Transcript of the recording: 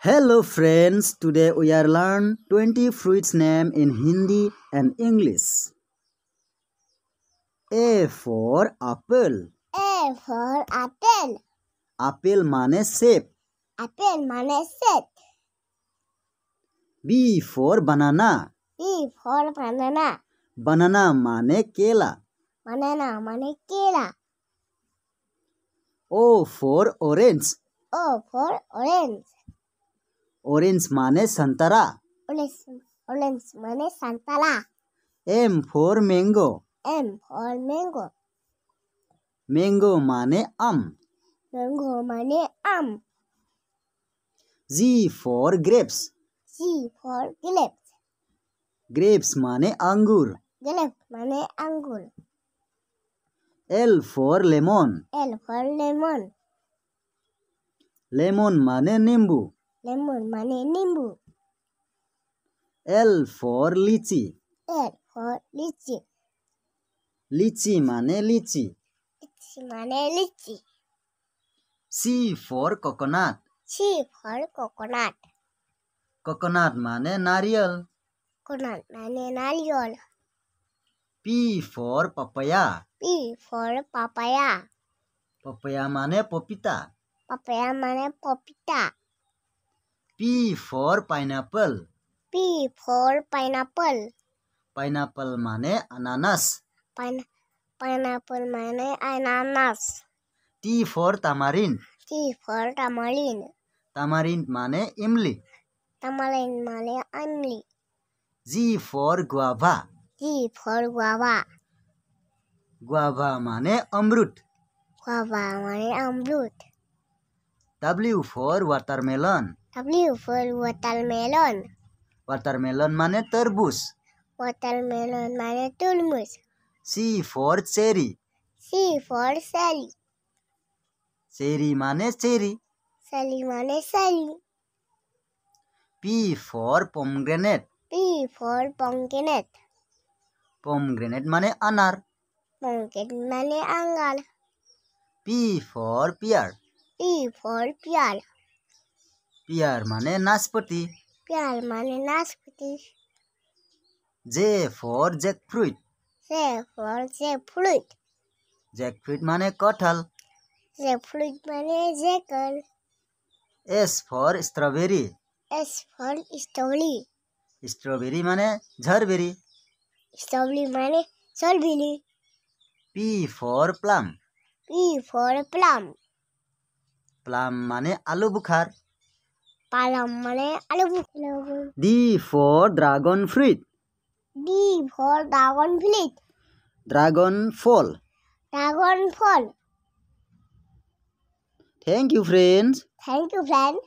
Hello friends, today we are learn 20 fruits name in Hindi and English. A for apple. A for apple. Apple माने सेब. Apple माने सेब. B for banana. B for banana. Banana माने केला. Banana माने केला. O for orange. O for orange. Orange माने संतरा. Orange माने संतरा. M for mango. M for mango. Mango माने आम. Mango माने आम. G for grapes. G for grapes. Grapes माने अंगूर. Grapes माने अंगूर. L for lemon. L for lemon. Lemon माने नींबू. Lemon माने नींबू. L for lychee. L for lychee. Lychee माने लीची. Lychee माने लीची. C for coconut. C for coconut. Coconut माने नारियल. Coconut माने नारियल. P for papaya. P for papaya. Papaya माने पपीता. Papaya माने पपीता. P for pineapple. P for pineapple. Pineapple माने अनानास. Pineapple माने अनानास. T for tamarind. T for tamarind. Tamarind माने इमली. Tamarind माने इमली. G for guava. G for guava. Guava माने अमरूद. Guava माने अमरूद. W for watermelon. W for watermelon. Watermelon माने तरबूज. Watermelon माने तरबूज. C for cherry. C for cherry. Cherry माने चेरी. Cherry माने cherry. P for pomegranate. P for pomegranate. Pomegranate माने अनार. Pomegranate माने अंगूर. P for pear. P for pear. Pear माने नाशपाती. Pear माने नाशपाती. J for jackfruit. J for jackfruit. Jackfruit माने कटहल. Jackfruit माने जामुन. S for strawberry. S for strawberry. Strawberry माने झरबेरी. Strawberry माने strawberry. P for plum. P for plum. Plum माने आलू बुखार. Plum माने आलू बुखारा. D for dragon fruit. D for dragon fruit. Dragon fall. Dragon fall. Thank you friends. Thank you, friend.